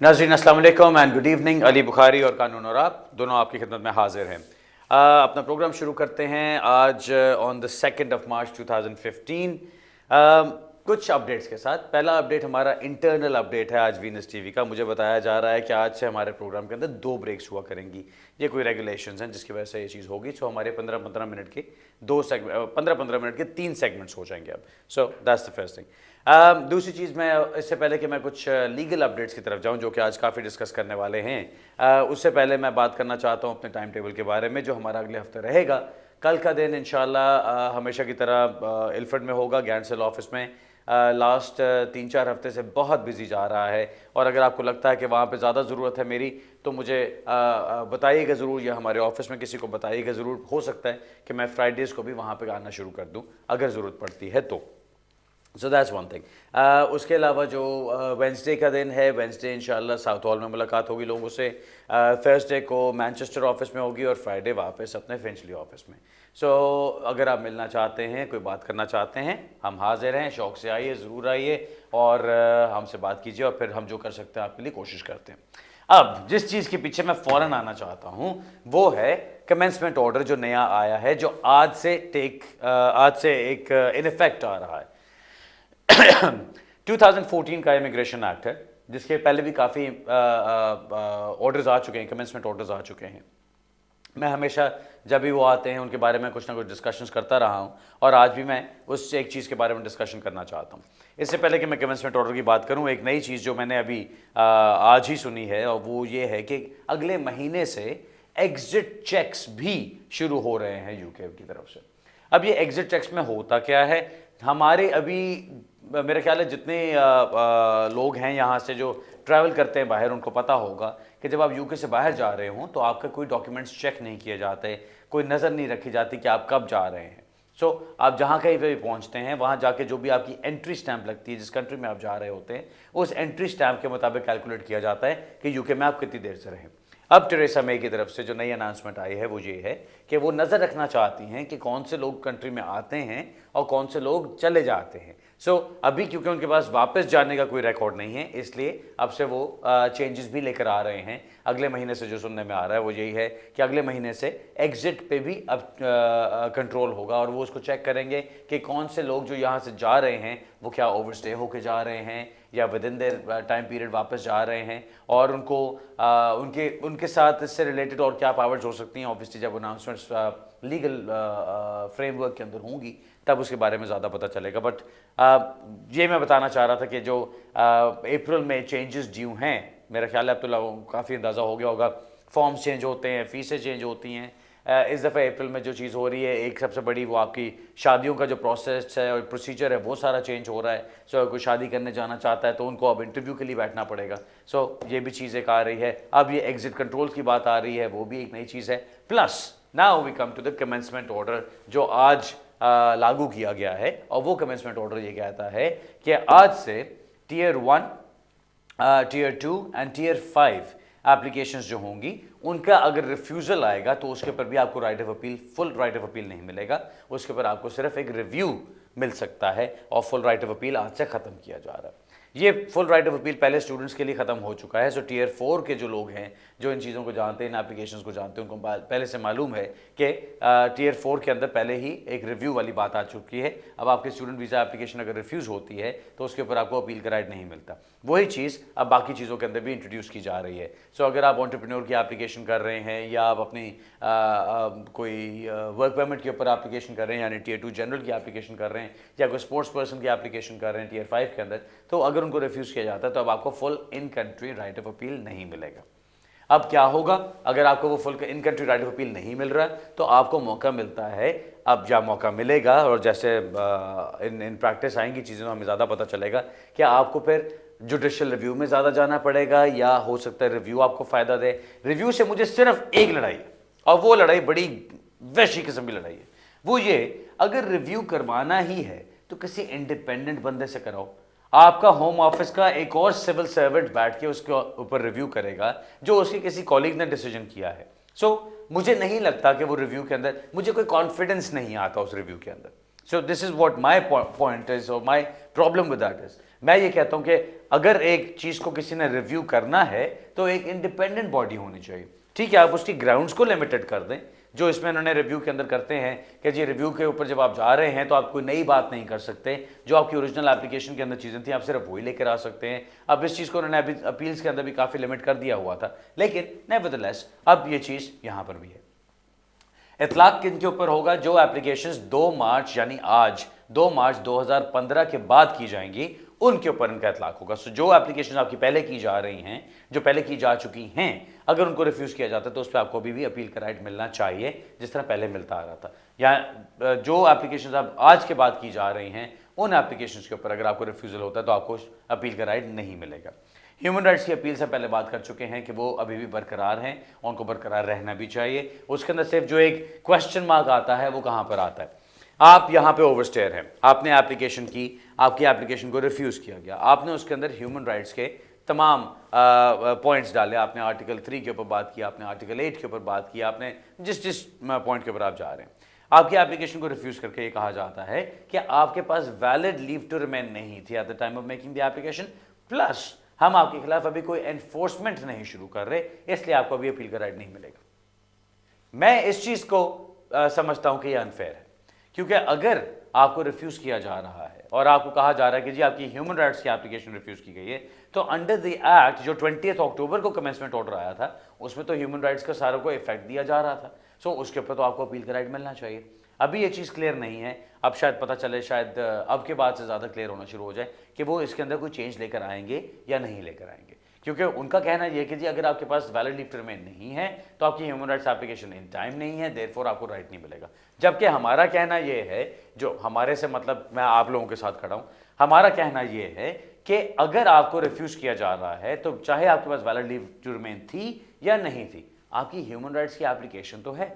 नाज़रीन अस्सलाम वालेकुम and good evening. Ali Bukhari और कानून और आप दोनों आपकी खिदमत में हाजिर हैं। अपना प्रोग्राम शुरू करते हैं आज on the 2nd of March 2015 कुछ अपडेट्स के साथ। पहला अपडेट हमारा इंटरनल अपडेट है आज वीनस टीवी का। मुझे बताया जा रहा है कि आज से हमारे प्रोग्राम के अंदर 2 ब्रेक्स हुआ करेंगी। ये कोई रेगुलेशंस हैं जिसकी वजह से ये चीज़ होगी। सो हमारे 15-15 मिनट के 15-15 मिनट के 3 सेगमेंट्स हो जाएंगे अब। So that's the first thing. दूसरी चीज़, मैं इससे पहले कि मैं कुछ लीगल अपडेट्स की तरफ जाऊं जो कि आज काफ़ी डिस्कस करने वाले हैं, उससे पहले मैं बात करना चाहता हूं अपने टाइम टेबल के बारे में जो हमारा अगले हफ्ते रहेगा। कल का दिन इंशाल्लाह हमेशा की तरह इल्फर्ड में होगा, गैंडसेल ऑफिस में। लास्ट 3-4 हफ्ते से बहुत बिजी जा रहा है और अगर आपको लगता है कि वहाँ पे ज़्यादा ज़रूरत है मेरी तो मुझे बताइएगा ज़रूर, या हमारे ऑफिस में किसी को बताइएगा ज़रूर। हो सकता है कि मैं फ्राइडेज़ को भी वहाँ पे आना शुरू कर दूँ अगर ज़रूरत पड़ती है तो। So that's one thing. उसके अलावा जो वेंसडे का दिन है, वेंसडे इंशाल्लाह साउथ हॉल में मुलाकात होगी लोगों से। थर्सडे को मैनचेस्टर ऑफिस में होगी और फ्राइडे वापस अपने फिंचली ऑफिस में। सो अगर आप मिलना चाहते हैं, कोई बात करना चाहते हैं, हम हाजिर हैं। शौक़ से आइए, ज़रूर आइए और हमसे बात कीजिए और फिर हम जो कर सकते हैं आपके लिए कोशिश करते हैं। अब जिस चीज़ के पीछे मैं फ़ौरन आना चाहता हूँ वो है कमेंसमेंट ऑर्डर जो नया आया है, जो आज से एक इन इफेक्ट आ रहा है। 2014 का इमिग्रेशन एक्ट है जिसके पहले भी काफ़ी ऑर्डर्स आ चुके हैं, कमेंसमेंट ऑर्डर्स आ चुके हैं। मैं हमेशा जब भी वो आते हैं उनके बारे में कुछ ना कुछ डिस्कशंस करता रहा हूं और आज भी मैं उस एक चीज़ के बारे में डिस्कशन करना चाहता हूं। इससे पहले कि मैं कमेंसमेंट ऑर्डर की बात करूं, एक नई चीज़ जो मैंने अभी आज ही सुनी है और वो ये है कि अगले महीने से एग्जिट चेक्स भी शुरू हो रहे हैं यूके की तरफ से। अब ये एग्जिट चेक्स में होता क्या है, हमारे अभी मेरा ख्याल है जितने लोग हैं यहाँ से जो ट्रैवल करते हैं बाहर, उनको पता होगा कि जब आप यूके से बाहर जा रहे हों तो आपका कोई डॉक्यूमेंट्स चेक नहीं किए जाते, कोई नज़र नहीं रखी जाती कि आप कब जा रहे हैं। सो आप जहाँ कहीं पे भी पहुँचते हैं वहाँ जाके जो भी आपकी एंट्री स्टैंप लगती है जिस कंट्री में आप जा रहे होते हैं, उस एंट्री स्टैंप के मुताबिक कैलकुलेट किया जाता है कि यूके में आप कितनी देर से रहें। अब टेरेसा मे की तरफ से जो नई अनाउंसमेंट आई है वो ये है कि वो नज़र रखना चाहती हैं कि कौन से लोग कंट्री में आते हैं और कौन से लोग चले जाते हैं। अभी क्योंकि उनके पास वापस जाने का कोई रिकॉर्ड नहीं है, इसलिए अब से वो चेंजेस भी लेकर आ रहे हैं। अगले महीने से जो सुनने में आ रहा है वो यही है कि अगले महीने से एग्जिट पे भी अब कंट्रोल होगा और वो उसको चेक करेंगे कि कौन से लोग जो यहाँ से जा रहे हैं वो क्या ओवरस्टे होके जा रहे हैं या with in their time period वापस जा रहे हैं, और उनको उनके साथ इससे रिलेटेड और क्या पावर्स हो सकती हैं। ऑब्वियसली जब अनाउंसमेंट्स लीगल फ्रेमवर्क के अंदर होंगी तब उसके बारे में ज़्यादा पता चलेगा। बट ये मैं बताना चाह रहा था कि जो अप्रैल में चेंजेस ड्यू हैं, मेरा ख्याल है अब तो लोगों को काफ़ी अंदाज़ा हो गया होगा। फॉर्म्स चेंज होते हैं, फ़ीसें चेंज होती हैं। इस दफ़ा अप्रैल में जो चीज़ हो रही है, एक सबसे बड़ी वो आपकी शादियों का जो प्रोसेस है और प्रोसीजर है वो सारा चेंज हो रहा है। अगर कोई शादी करने जाना चाहता है तो उनको अब इंटरव्यू के लिए बैठना पड़ेगा। ये भी चीज़ एक आ रही है। अब ये एग्जिट कंट्रोल की बात आ रही है, वो भी एक नई चीज़ है। Plus now we come to the commencement order जो आज लागू किया गया है, और वो कमेंसमेंट ऑर्डर ये कहता है कि आज से tier 1, tier 2 and tier 5 applications जो होंगी उनका अगर रिफ्यूज़ल आएगा तो उसके ऊपर भी आपको right of appeal, full right of appeal नहीं मिलेगा। उसके ऊपर आपको सिर्फ एक रिव्यू मिल सकता है और फुल राइट ऑफ अपील आज से ख़त्म किया जा रहा है। ये फुल राइट ऑफ अपील पहले स्टूडेंट्स के लिए ख़त्म हो चुका है। टियर 4 के जो लोग हैं जो इन चीज़ों को जानते हैं, इन एप्लीकेशंस को जानते हैं, उनको पहले से मालूम है कि टियर 4 के अंदर पहले ही एक रिव्यू वाली बात आ चुकी है। अब आपकी स्टूडेंट वीज़ा एप्लीकेशन अगर रिफ्यूज़ होती है तो उसके ऊपर आपको अपील का राइट नहीं मिलता। वही चीज़ अब बाकी चीज़ों के अंदर भी इंट्रोड्यूस की जा रही है। अगर आप एंटरप्रेन्योर की एप्लीकेशन कर रहे हैं या आप अपनी कोई वर्क परमिट के ऊपर एप्लीकेशन कर रहे हैं, यानी टियर 2 जनरल की एप्लीकेशन कर रहे हैं, या कोई स्पोर्ट्स पर्सन की एप्लीकेशन कर रहे हैं टियर 5 के अंदर, तो अगर उनको रिफ्यूज़ किया जाता है तो अब आपको full in country right of appeal नहीं मिलेगा। अब क्या होगा, अगर आपको वो full in country right of appeal नहीं मिल रहा तो आपको मौका मिलता है, अब क्या मौका मिलेगा और जैसे इन प्रैक्टिस आएंगी चीज़ें तो हमें ज़्यादा पता चलेगा कि आपको फिर जुडिशियल रिव्यू में ज़्यादा जाना पड़ेगा या हो सकता है रिव्यू आपको फ़ायदा दे। रिव्यू से मुझे सिर्फ एक लड़ाई है और वो लड़ाई बड़ी वैशी किस्म की लड़ाई है। वो ये, अगर रिव्यू करवाना ही है तो किसी इंडिपेंडेंट बंदे से कराओ। आपका होम ऑफिस का एक और सिविल सर्वेंट बैठ के उसके ऊपर रिव्यू करेगा जो उसके किसी कॉलीग ने डिसीजन किया है। मुझे नहीं लगता कि वो रिव्यू के अंदर, मुझे कोई कॉन्फिडेंस नहीं आता उस रिव्यू के अंदर। So this is what my point is और my problem with that is, मैं ये कहता हूं कि अगर एक चीज को किसी ने रिव्यू करना है तो एक इंडिपेंडेंट बॉडी होनी चाहिए। ठीक है, आप उसकी ग्राउंड्स को लिमिटेड कर दें, जो इसमें उन्होंने रिव्यू के अंदर करते हैं कि जी रिव्यू के ऊपर जब आप जा रहे हैं तो आप कोई नई बात नहीं कर सकते, जो आपकी ओरिजिनल एप्लीकेशन के अंदर चीजें थी आप सिर्फ वही लेकर आ सकते हैं। अब इस चीज को उन्होंने अभी अपील्स के अंदर भी काफी लिमिट कर दिया हुआ था, लेकिन नेवरदलेस अब ये चीज यहां पर भी है। इतलाक किन के ऊपर होगा? जो एप्लीकेशंस 2 मार्च यानी आज 2 मार्च 2015 के बाद की जाएंगी उनके ऊपर इनका इतलाक होगा। सो जो एप्लीकेशन आपकी पहले की जा रही हैं, जो पहले की जा चुकी हैं, अगर उनको रिफ्यूज किया जाता है तो उस पर आपको अभी भी अपील का राइट मिलना चाहिए जिस तरह पहले मिलता आ रहा था। या जो एप्लीकेशन आप आज के बाद की जा रही हैं उन एप्लीकेशन के ऊपर अगर आपको रिफ्यूजल होता है तो आपको अपील का राइट नहीं मिलेगा। ह्यूमन राइट्स की अपील से पहले बात कर चुके हैं कि वो अभी भी बरकरार हैं, उनको बरकरार रहना भी चाहिए। उसके अंदर सिर्फ जो एक क्वेश्चन मार्क आता है वो कहां पर आता है? आप यहां पे ओवरस्टेयर हैं, आपने एप्लीकेशन की, आपकी एप्लीकेशन को रिफ्यूज किया गया, आपने उसके अंदर ह्यूमन राइट्स के तमाम पॉइंट्स डाले, आपने आर्टिकल 3 के ऊपर बात की, आपने आर्टिकल 8 के ऊपर बात की, आपने जिस जिस पॉइंट के ऊपर आप जा रहे हैं, आपकी एप्लीकेशन को रिफ्यूज करके ये कहा जाता है कि आपके पास वैलिड लीव टू रिमेन नहीं थी at the time of making the application, plus हम आपके खिलाफ अभी कोई एनफोर्समेंट नहीं शुरू कर रहे, इसलिए आपको अभी अपील का राइट नहीं मिलेगा। मैं इस चीज को समझता हूं कि यह अनफेयर है, क्योंकि अगर आपको रिफ्यूज किया जा रहा है और आपको कहा जा रहा है कि जी आपकी ह्यूमन राइट्स की एप्लीकेशन रिफ्यूज की गई है, तो अंडर द एक्ट जो 20 अक्टूबर को कमेंसमेंट ऑर्डर आया था उसमें तो ह्यूमन राइट्स का सारों को इफेक्ट दिया जा रहा था। सो उसके ऊपर तो आपको अपील का राइट मिलना चाहिए। अभी ये चीज़ क्लियर नहीं है, अब शायद पता चले, शायद अब के बाद से ज़्यादा क्लियर होना शुरू हो जाए कि वो इसके अंदर कोई चेंज लेकर आएंगे या नहीं लेकर आएंगे, क्योंकि उनका कहना यह कि जी अगर आपके पास वैलिड लीव टू रिमेन नहीं है तो आपकी human rights application in time नहीं है, देयरफॉर आपको राइट नहीं मिलेगा। जबकि हमारा कहना यह है, जो हमारे से मतलब मैं आप लोगों के साथ खड़ा हूं, हमारा कहना यह है कि अगर आपको रिफ्यूज किया जा रहा है तो चाहे आपके पास वैलिड लीव टू रिमेन थी या नहीं थी, आपकी ह्यूमन राइट्स की एप्लीकेशन तो है।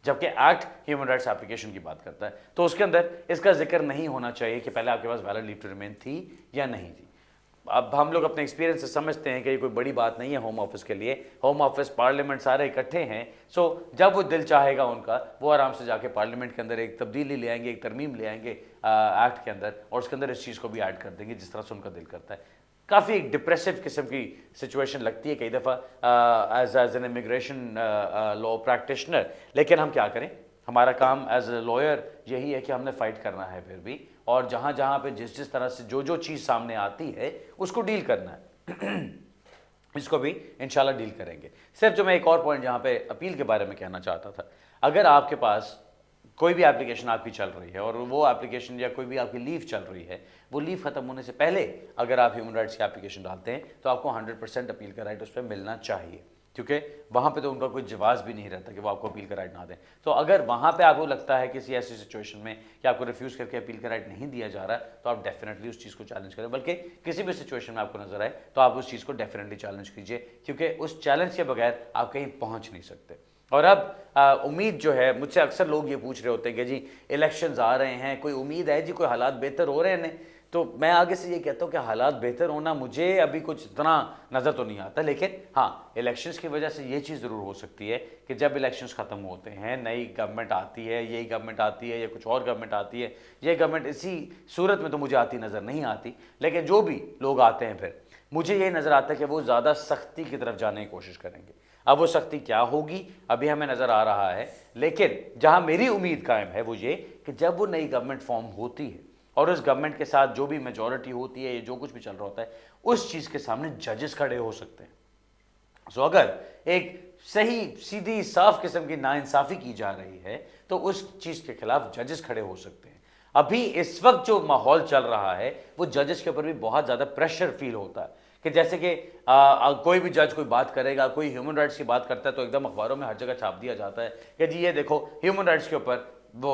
जबकि एक्ट ह्यूमन राइट्स एप्लीकेशन की बात करता है तो उसके अंदर इसका जिक्र नहीं होना चाहिए कि पहले आपके पास वैलिड लीव टू रिमेन थी या नहीं थी। अब हम लोग अपने एक्सपीरियंस से समझते हैं कि ये कोई बड़ी बात नहीं है होम ऑफिस के लिए, होम ऑफिस पार्लियामेंट सारे इकट्ठे हैं, सो जब वो दिल चाहेगा उनका वो आराम से जाके पार्लियामेंट के अंदर एक तब्दीली ले आएंगे, एक तरमीम ले आएंगे एक्ट के अंदर, और उसके अंदर इस चीज़ को भी ऐड कर देंगे जिस तरह से उनका दिल करता है। काफ़ी एक डिप्रेसिव किस्म की सिचुएशन लगती है कई दफ़ा as an immigration law practitioner, लेकिन हम क्या करें, हमारा काम एज ए लॉयर यही है कि हमने फाइट करना है फिर भी, और जहाँ जहाँ पे जिस जिस तरह से जो जो चीज़ सामने आती है उसको डील करना है इसको भी इंशाल्लाह डील करेंगे। सिर्फ जो मैं एक और पॉइंट यहाँ पे अपील के बारे में कहना चाहता था, अगर आपके पास कोई भी एप्लीकेशन आपकी चल रही है और वो एप्लीकेशन या कोई भी आपकी लीव चल रही है, वो लीव खत्म होने से पहले अगर आप ह्यूमन राइट्स की एप्लीकेशन डालते हैं तो आपको 100% अपील का राइट उस पर मिलना चाहिए, क्योंकि वहाँ पे तो उनका कोई जवाब भी नहीं रहता कि वो आपको अपील का राइट ना दें। तो अगर वहाँ पे आपको लगता है किसी ऐसी सिचुएशन में कि आपको रिफ्यूज़ करके अपील का राइट नहीं दिया जा रहा है, तो आप डेफिनेटली उस चीज़ को चैलेंज करें, बल्कि किसी भी सिचुएशन में आपको नजर आए तो आप उस चीज़ को डेफिनेटली चैलेंज कीजिए, क्योंकि उस चैलेंज के बगैर आप कहीं पहुँच नहीं सकते। और अब उम्मीद जो है, मुझसे अक्सर लोग ये पूछ रहे होते हैं कि जी इलेक्शंस आ रहे हैं, कोई उम्मीद है जी, कोई हालात बेहतर हो रहे हैं? तो मैं आगे से ये कहता हूँ कि हालात बेहतर होना मुझे अभी कुछ इतना नज़र तो नहीं आता, लेकिन हाँ इलेक्शंस की वजह से ये चीज़ ज़रूर हो सकती है कि जब इलेक्शंस ख़त्म होते हैं, नई गवर्नमेंट आती है, यही गवर्नमेंट आती है या कुछ और गवर्नमेंट आती है, ये गवर्नमेंट इसी सूरत में तो मुझे आती नज़र नहीं आती, लेकिन जो भी लोग आते हैं फिर मुझे ये नज़र आता है कि वो ज़्यादा सख्ती की तरफ जाने की कोशिश करेंगे। अब वो सख्ती क्या होगी अभी हमें नज़र आ रहा है, लेकिन जहाँ मेरी उम्मीद कायम है वो ये कि जब वो नई गवर्नमेंट फॉर्म होती है और उस गवर्नमेंट के साथ जो भी मेजॉरिटी होती है, जो कुछ भी चल रहा होता है, उस चीज़ के सामने जजेस खड़े हो सकते हैं। सो अगर एक सही सीधी साफ किस्म की नाइंसाफ़ी की जा रही है तो उस चीज़ के खिलाफ जजेस खड़े हो सकते हैं। अभी इस वक्त जो माहौल चल रहा है वो जजेस के ऊपर भी बहुत ज़्यादा प्रेशर फील होता है कि जैसे कि कोई भी जज कोई बात करेगा, कोई ह्यूमन राइट्स की बात करता है तो एकदम अखबारों में हर जगह छाप दिया जाता है कि जी ये देखो ह्यूमन राइट्स के ऊपर वो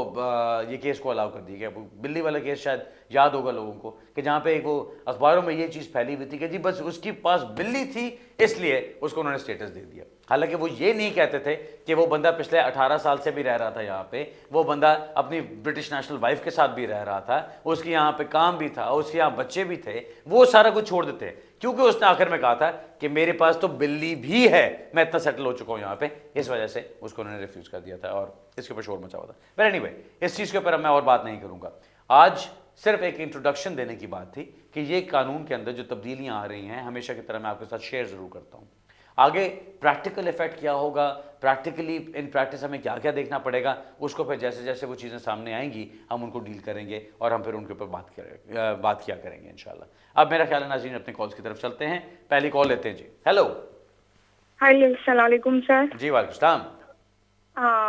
ये केस को अलाउ कर दिया गया। बिल्ली वाला केस शायद याद होगा लोगों को कि जहाँ पे एक वो अखबारों में ये चीज़ फैली हुई थी कि जी बस उसके पास बिल्ली थी इसलिए उसको उन्होंने स्टेटस दे दिया। हालांकि वो ये नहीं कहते थे कि वो बंदा पिछले 18 साल से भी रह रहा था यहाँ पे, वो बंदा अपनी ब्रिटिश नेशनल वाइफ के साथ भी रह रहा था, उसकी यहाँ पे काम भी था, उसके यहाँ बच्चे भी थे, वो सारा कुछ छोड़ देते क्योंकि उसने आखिर में कहा था कि मेरे पास तो बिल्ली भी है, मैं इतना सेटल हो चुका हूँ यहाँ पे, इस वजह से उसको उन्होंने रिफ्यूज़ कर दिया था और इसके ऊपर शोर मचा हुआ था। बट एनीवे, इस चीज़ के ऊपर मैं और बात नहीं करूँगा। आज सिर्फ एक इंट्रोडक्शन देने की बात थी कि ये कानून के अंदर जो तब्दीलियाँ आ रही हैं, हमेशा की तरह मैं आपके साथ शेयर ज़रूर करता हूँ। आगे प्रैक्टिकल इफेक्ट क्या होगा, प्रैक्टिकली इन प्रैक्टिस हमें क्या क्या देखना पड़ेगा, उसको फिर जैसे जैसे वो चीज़ें सामने आएंगी हम उनको डील करेंगे और हम फिर उनके ऊपर बात किया करेंगे इंशाल्लाह। अब मेरा ख्याल है नाज़रीन अपने कॉल्स की तरफ चलते हैं। पहली कॉल लेते हैं जी। हेलो। हाय, अस्सलाम वालेकुम सर। जी वालेकुम सलाम।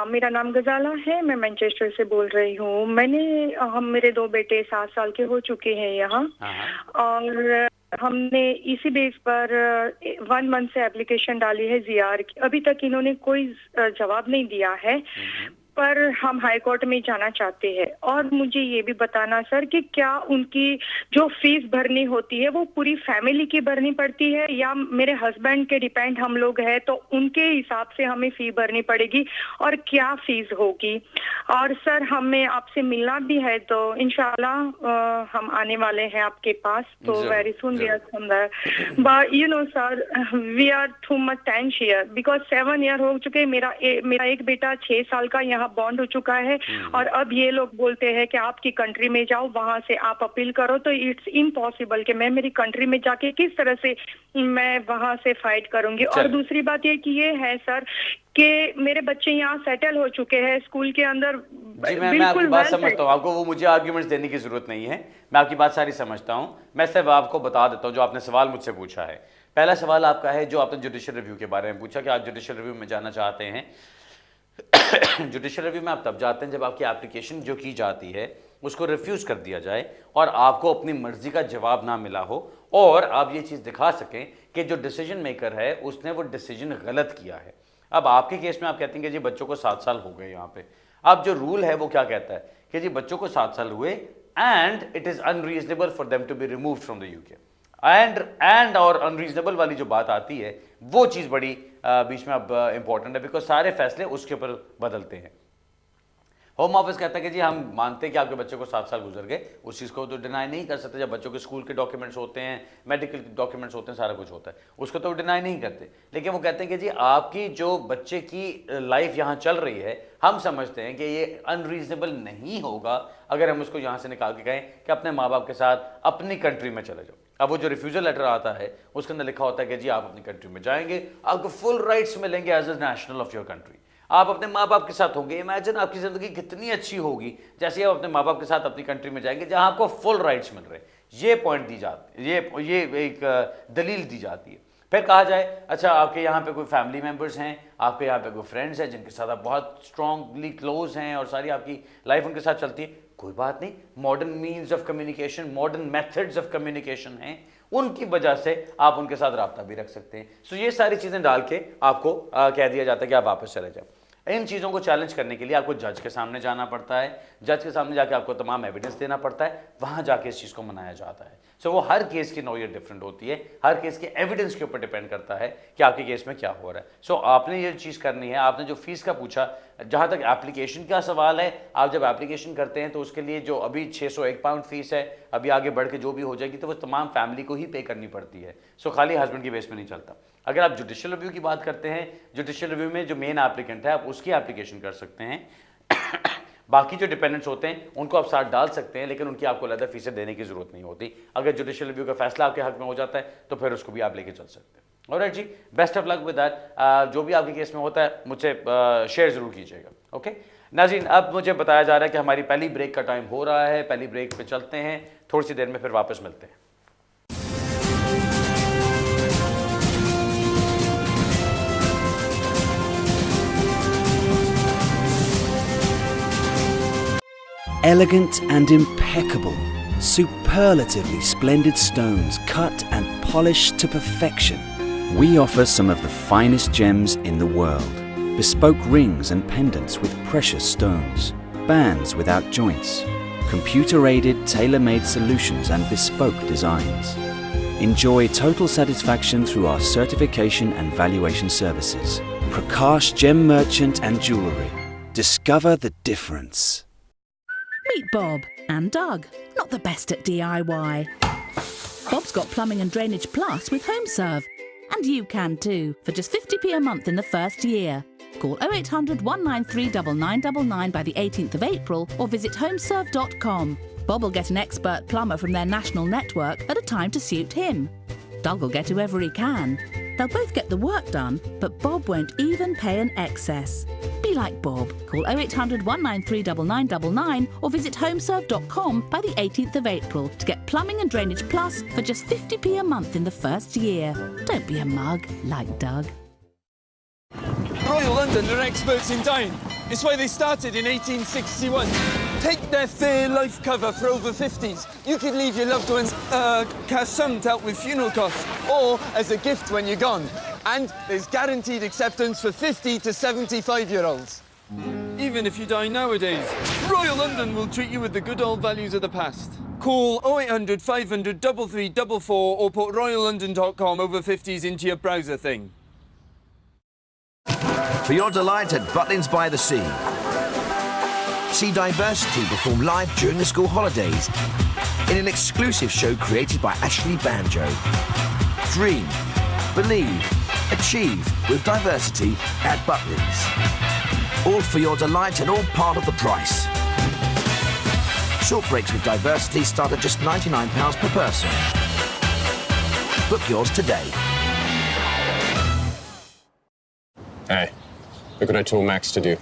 मेरा नाम गजाला है, मैं मैनचेस्टर से बोल रही हूँ। हम मेरे 2 बेटे 7 साल के हो चुके हैं यहाँ, और हमने इसी बेस पर 1 मंथ से एप्लीकेशन डाली है ज़ियार की। अभी तक इन्होंने कोई जवाब नहीं दिया है, पर हम हाई कोर्ट में जाना चाहते हैं। और मुझे ये भी बताना सर कि क्या उनकी जो फीस भरनी होती है वो पूरी फैमिली की भरनी पड़ती है, या मेरे हस्बैंड के डिपेंड हम लोग हैं तो उनके हिसाब से हमें फी भरनी पड़ेगी, और क्या फीस होगी। और सर हमें आपसे मिलना भी है, तो इंशाल्लाह हम आने वाले हैं आपके पास, तो very soon we are from there. But you know sir, we are too much tense here because 7 year हो चुके। मेरा एक बेटा 6 साल का यहाँ बॉन्ड हो चुका है, और अब ये लोग बोलते हैं कि आपकी कंट्री में जाओ, वहां से आप अपील करो। तो इट्स इम्पॉसिबल कि मैं मेरी कंट्री में जाके किस तरह से मैं वहां से फाइट करूंगी। और दूसरी बात ये है सर कि मेरे बच्चे यहाँ सेटल हो चुके हैं स्कूल के अंदर। जी मैं आपकी बात समझता हूँ, आपको वो मुझे आर्ग्यूमेंट्स देने की जरूरत नहीं है, मैं आपकी बात सारी समझता हूँ। मैं सिर्फ आपको बता देता हूँ जो आपने सवाल मुझसे पूछा है। पहला सवाल आपका है जो आपने जुडिशियल रिव्यू के बारे में पूछा कि आप जुडिशियल रिव्यू में जाना चाहते हैं। जुडिशियल रिव्यू में आप तब जाते हैं जब आपकी एप्लीकेशन जो की जाती है उसको रिफ्यूज़ कर दिया जाए और आपको अपनी मर्जी का जवाब ना मिला हो, और आप ये चीज़ दिखा सकें कि जो डिसीजन मेकर है उसने वो डिसीजन गलत किया है। अब आपके केस में आप कहते हैं कि जी बच्चों को 7 साल हो गए यहाँ पे। अब जो रूल है वो क्या कहता है कि जी बच्चों को 7 साल हुए and it is unreasonable for them to be removed from the UK. And और अनरीजनेबल वाली जो बात आती है वो चीज़ बड़ी बीच में अब इंपॉर्टेंट है, बिकॉज सारे फैसले उसके ऊपर बदलते हैं। होम ऑफिस कहता है कि जी हम मानते हैं कि आपके बच्चे को 7 साल गुजर गए, उस चीज़ को तो डिनाई नहीं कर सकते। जब बच्चों के स्कूल के डॉक्यूमेंट्स होते हैं, मेडिकल डॉक्यूमेंट्स होते हैं, सारा कुछ होता है, उसको तो डिनाई नहीं करते। लेकिन वो कहते हैं कि जी आपकी जो बच्चे की लाइफ यहाँ चल रही है, हम समझते हैं कि ये अनरीजनेबल नहीं होगा अगर हम उसको यहाँ से निकाल के कहें कि अपने माँ बाप के साथ अपनी कंट्री में चले जाओ। अब वो जो रिफ्यूजल लेटर आता है उसके अंदर लिखा होता है कि जी आप अपनी कंट्री में जाएंगे, आपको फुल राइट्स मिलेंगे as a national of your country, आप अपने माँ बाप के साथ होंगे। इमेजिन आपकी ज़िंदगी कितनी अच्छी होगी जैसे आप अपने माँ बाप के साथ अपनी कंट्री में जाएंगे जहाँ आपको फुल राइट्स मिल रहे हैं। ये पॉइंट दी जाती है, ये एक दलील दी जाती है। फिर कहा जाए अच्छा आपके यहाँ पे कोई फैमिली मेम्बर्स हैं, आपके यहाँ पे कोई फ्रेंड्स हैं जिनके साथ आप बहुत स्ट्रांगली क्लोज हैं और सारी आपकी लाइफ उनके साथ चलती है, कोई बात नहीं, modern means of communication, modern methods of communication हैं, उनकी वजह से आप उनके साथ रब्ता भी रख सकते हैं। सो ये सारी चीज़ें डाल के आपको कह दिया जाता है कि आप वापस चले जाओ। इन चीज़ों को चैलेंज करने के लिए आपको जज के सामने जाना पड़ता है, जज के सामने जाके आपको तमाम एविडेंस देना पड़ता है, वहाँ जाके इस चीज़ को मनाया जाता है। सो वो हर केस की नौयत डिफरेंट होती है, हर केस के एविडेंस के ऊपर डिपेंड करता है कि आपके केस में क्या हो रहा है। सो आपने ये चीज़ करनी है। आपने जो फीस का पूछा, जहाँ तक एप्लीकेशन का सवाल है, आप जब एप्लीकेशन करते हैं तो उसके लिए जो अभी 601 पाउंड फीस है, अभी आगे बढ़ के जो भी हो जाएगी तो वो तमाम फैमिली को ही पे करनी पड़ती है। सो खाली हस्बैंड की बेस में नहीं चलता। अगर आप जुडिशियल रिव्यू की बात करते हैं, जुडिशियल रिव्यू में जो मेन एप्लीकेंट है आप उसकी एप्लीकेशन कर सकते हैं। बाकी जो डिपेंडेंट्स होते हैं उनको आप साथ डाल सकते हैं, लेकिन उनकी आपको अलग फीसें देने की जरूरत नहीं होती। अगर जुडिशियल रिव्यू का फैसला आपके हक में हो जाता है तो फिर उसको भी आप लेके चल सकते हैं। ऑलराइट जी, best of luck with that. जो भी आपके केस में होता है मुझसे शेयर जरूर कीजिएगा। ओके नाज़रीन, अब मुझे बताया जा रहा है कि हमारी पहली ब्रेक का टाइम हो रहा है। पहली ब्रेक पे चलते हैं, थोड़ी सी देर में फिर वापस मिलते हैं। Elegant and impeccable, superlatively splendid stones cut and polished to perfection. We offer some of the finest gems in the world. Bespoke rings and pendants with precious stones. Bands without joints. computer-aided, tailor-made solutions and bespoke designs. Enjoy total satisfaction through our certification and valuation services. Prakash Gem Merchant and Jewellery. Discover the difference. Meet Bob and Doug, not the best at DIY. Bob's got Plumbing and Drainage Plus with HomeServe. And you can too, for just 50p a month in the first year. Call 0800 193 9999 by the 18th of April or visit homeserve.com. Bob will get an expert plumber from their national network at a time to suit him. Doug will get whoever he can. They'll both get the work done, but Bob won't even pay an excess. Be like Bob. Call 0800 193 9999 or visit homeserve.com by the 18th of April to get Plumbing and Drainage Plus for just 50p a month in the first year. Don't be a mug like Doug. Royal London are experts in dying. It's why they started in 1861. Take their fair life cover for over 50s. You could leave your loved ones cash sum to help with funeral costs, or as a gift when you're gone. And there's guaranteed acceptance for 50 to 75-year-olds. Even if you die nowadays, Royal London will treat you with the good old values of the past. Call 0800 500 3344 or put royallondon.com over 50s into your browser thing. For your delight at Butlins by the Sea. See Diversity perform live during the school holidays in an exclusive show created by Ashley Banjo. Dream, believe, achieve with Diversity at Butlins. All for your delight and all part of the price. Short breaks with Diversity start at just £99 per person. Book yours today. Hey, look what I told Max to do.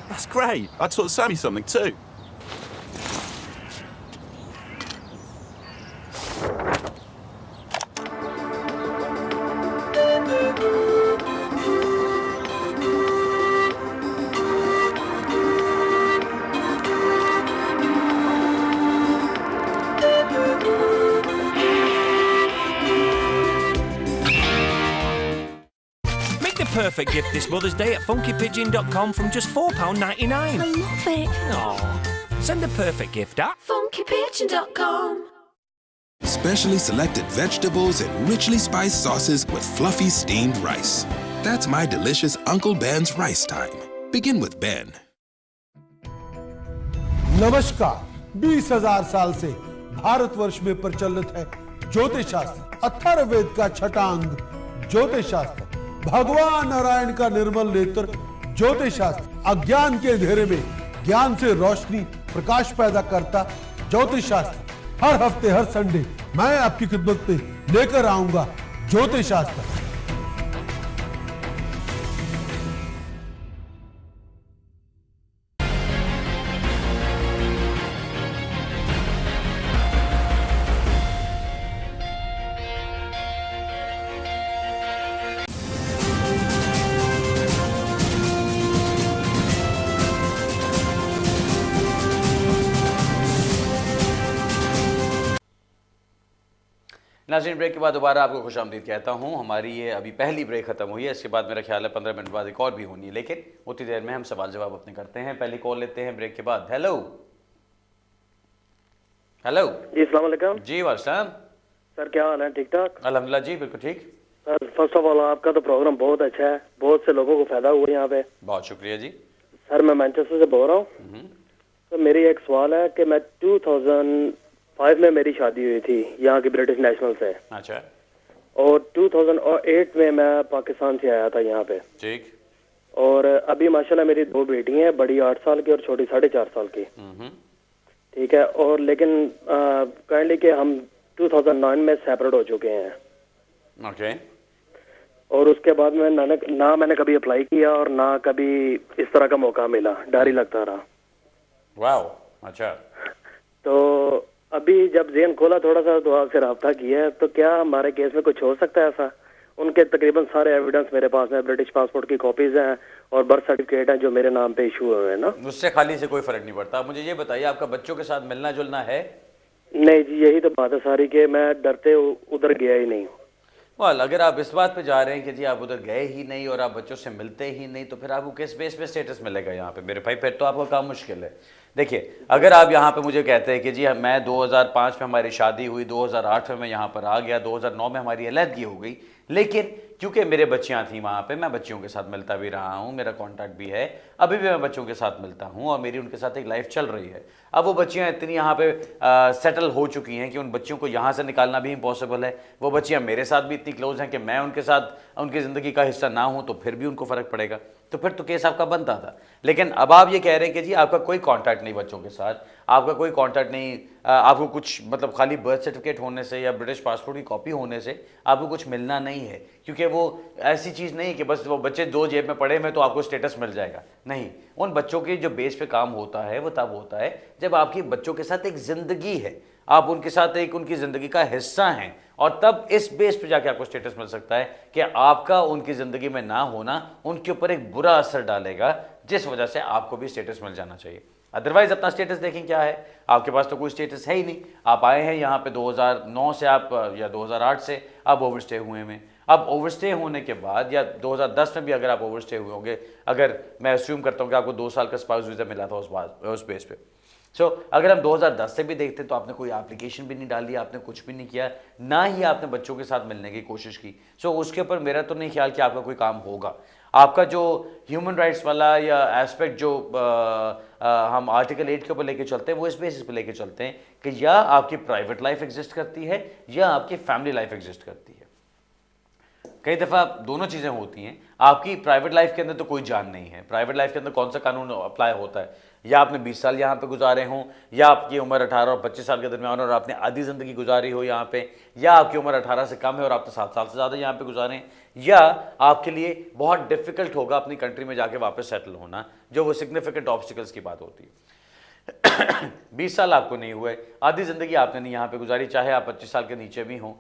That's great. I taught Sammy something too. Perfect gift this Mother's Day at funkypigeon.com from just £4.99. I love it. Aww. Send a perfect gift at funkypigeon.com. Specially selected vegetables and richly spiced sauces with fluffy steamed rice. That's my delicious Uncle Ben's rice time. Begin with Ben. नमस्कार 20,000 साल से भारतवर्ष में प्रचलित है ज्योतिष शास्त्र। अथर्ववेद का छठा अंग ज्योतिष शास्त्र, भगवान नारायण का निर्मल नेत्र ज्योतिष शास्त्र, अज्ञान के अंधेरे में ज्ञान से रोशनी प्रकाश पैदा करता ज्योतिष शास्त्र। हर हफ्ते हर संडे मैं आपकी खिदमत में लेकर आऊंगा ज्योतिष शास्त्र। नाज़रीन, ब्रेक के बाद दोबारा आपको खुशामदीद कहता हूँ। हमारी ये अभी पहली ब्रेक ख़त्म हुई है, इसके बाद मेरा ख्याल है 15 मिनट बाद एक और भी होनी है, लेकिन उतनी देर में हम सवाल जवाब अपने करते हैं। पहली कॉल लेते हैं ब्रेक के बाद। हेलो हेलो जी, अस्सलाम वालेकुम। जी वालेकुम सर, क्या हाल है? ठीक ठाक? अल्हम्दुलिल्लाह जी, बिल्कुल ठीक। सर, फर्स्ट ऑफ ऑल आपका तो प्रोग्राम बहुत अच्छा है, बहुत से लोगों को फायदा हुआ यहाँ पे। बहुत शुक्रिया जी। सर, मैं मैनचेस्टर से बोल रहा हूँ। तो मेरी एक सवाल है कि मैं 2005 में मेरी शादी हुई थी यहाँ की ब्रिटिश नेशनल से। अच्छा। और 2008 में मैं पाकिस्तान से आया था यहाँ पे। ठीक। और अभी माशाल्लाह मेरी दो बेटी हैं, बड़ी 8 साल की और छोटी 4.5 साल की। ठीक है। और लेकिन काइंडली कि हम 2009 में सेपरेट हो चुके हैं। ओके। और उसके बाद में ना मैंने कभी अप्लाई किया और ना कभी इस तरह का मौका मिला, डर ही लगता रहा। वाओ, अच्छा। तो अभी जब जेन खोला थोड़ा सा तो आपसे रब्ता किया है, तो क्या हमारे केस में कुछ हो सकता है ऐसा? उनके तकरीबन सारे एविडेंस मेरे पास है, ब्रिटिश पासपोर्ट की कॉपीज हैं और बर्थ सर्टिफिकेट है जो मेरे नाम पे इशू हुए हैं ना। उससे खाली से कोई फर्क नहीं पड़ता। मुझे ये बताइए, आपका बच्चों के साथ मिलना जुलना है? नहीं जी, यही तो बात है सारी कि मैं डरते उधर गया ही नहीं। वाल, अगर आप इस बात पे जा रहे हैं कि जी आप उधर गए ही नहीं और आप बच्चों से मिलते ही नहीं, तो फिर आपको किस बेस पे स्टेटस मिलेगा यहाँ पे मेरे भाई? फिर तो आपका काम मुश्किल है। देखिए, अगर आप यहाँ पे मुझे कहते हैं कि जी मैं 2005 में हमारी शादी हुई, 2008 में मैं यहाँ पर आ गया, 2009 में हमारी अलहदगी हो गई, लेकिन क्योंकि मेरे बच्चियाँ थी वहाँ पे, मैं बच्चियों के साथ मिलता भी रहा हूँ, मेरा कॉन्टैक्ट भी है, अभी भी मैं बच्चों के साथ मिलता हूँ और मेरी उनके साथ एक लाइफ चल रही है। अब वो बच्चियाँ इतनी यहाँ पे सेटल हो चुकी हैं कि उन बच्चियों को यहाँ से निकालना भी इम्पॉसिबल है। वो बच्चियाँ मेरे साथ भी इतनी क्लोज हैं कि मैं उनके साथ उनकी ज़िंदगी का हिस्सा ना हूँ तो फिर भी उनको फ़र्क पड़ेगा, तो फिर तो केस आपका बनता था। लेकिन अब आप ये कह रहे हैं कि जी आपका कोई कॉन्टैक्ट नहीं बच्चों के साथ, आपका कोई कॉन्टैक्ट नहीं, आपको कुछ मतलब खाली बर्थ सर्टिफिकेट होने से या ब्रिटिश पासपोर्ट की कॉपी होने से आपको कुछ मिलना नहीं है, क्योंकि वो ऐसी चीज़ नहीं है कि बस वो बच्चे 2 जेब में पड़े में तो आपको स्टेटस मिल जाएगा। नहीं, उन बच्चों के जो बेस पे काम होता है वो तब होता है जब आपकी बच्चों के साथ एक ज़िंदगी है, आप उनके साथ एक उनकी ज़िंदगी का हिस्सा हैं, और तब इस बेस पे जाके आपको स्टेटस मिल सकता है कि आपका उनकी ज़िंदगी में ना होना उनके ऊपर एक बुरा असर डालेगा, जिस वजह से आपको भी स्टेटस मिल जाना चाहिए। अदरवाइज अपना स्टेटस देखें क्या है, आपके पास तो कोई स्टेटस है ही नहीं। आप आए हैं यहाँ पे 2009 से, आप या 2008 से आप ओवरस्टे हुए हैं। अब ओवरस्टे होने के बाद या 2010 में भी अगर आप ओवरस्टे हुए होंगे, अगर मैं अस्यूम करता हूँ कि आपको 2 साल का स्पाउस वीज़ा मिला था उस बेस पे, सो अगर हम 2010 से भी देखते तो आपने कोई एप्लीकेशन भी नहीं डाली, आपने कुछ भी नहीं किया, ना ही आपने बच्चों के साथ मिलने की कोशिश की। सो उसके ऊपर मेरा तो नहीं ख्याल कि आपका कोई काम होगा। आपका जो ह्यूमन राइट्स वाला या एस्पेक्ट जो हम आर्टिकल 8 के ऊपर लेके चलते हैं, वो इस बेसिस पे लेके चलते हैं कि या आपकी प्राइवेट लाइफ एग्जिस्ट करती है या आपकी फैमिली लाइफ एग्जिस्ट करती है। कई दफ़ा दोनों चीज़ें होती हैं। आपकी प्राइवेट लाइफ के अंदर तो कोई जान नहीं है, प्राइवेट लाइफ के अंदर कौन सा कानून अप्लाई होता है, या आपने 20 साल यहाँ पे गुजारे हों, या आपकी उम्र 18 और 25 साल के दरमियान और आपने आधी ज़िंदगी गुजारी हो यहाँ पे, या आपकी उम्र 18 से कम है और आपने 7 साल से ज़्यादा यहाँ पे गुजारे, या आपके लिए बहुत डिफ़िकल्ट होगा अपनी कंट्री में जाके वापस सेटल होना, जो वो सिग्निफिकेंट ऑब्स्टिकल्स की बात होती है। 20 साल आपको नहीं हुए, आधी ज़िंदगी आपने नहीं यहाँ पे गुजारी, चाहे आप 25 साल के नीचे भी हों,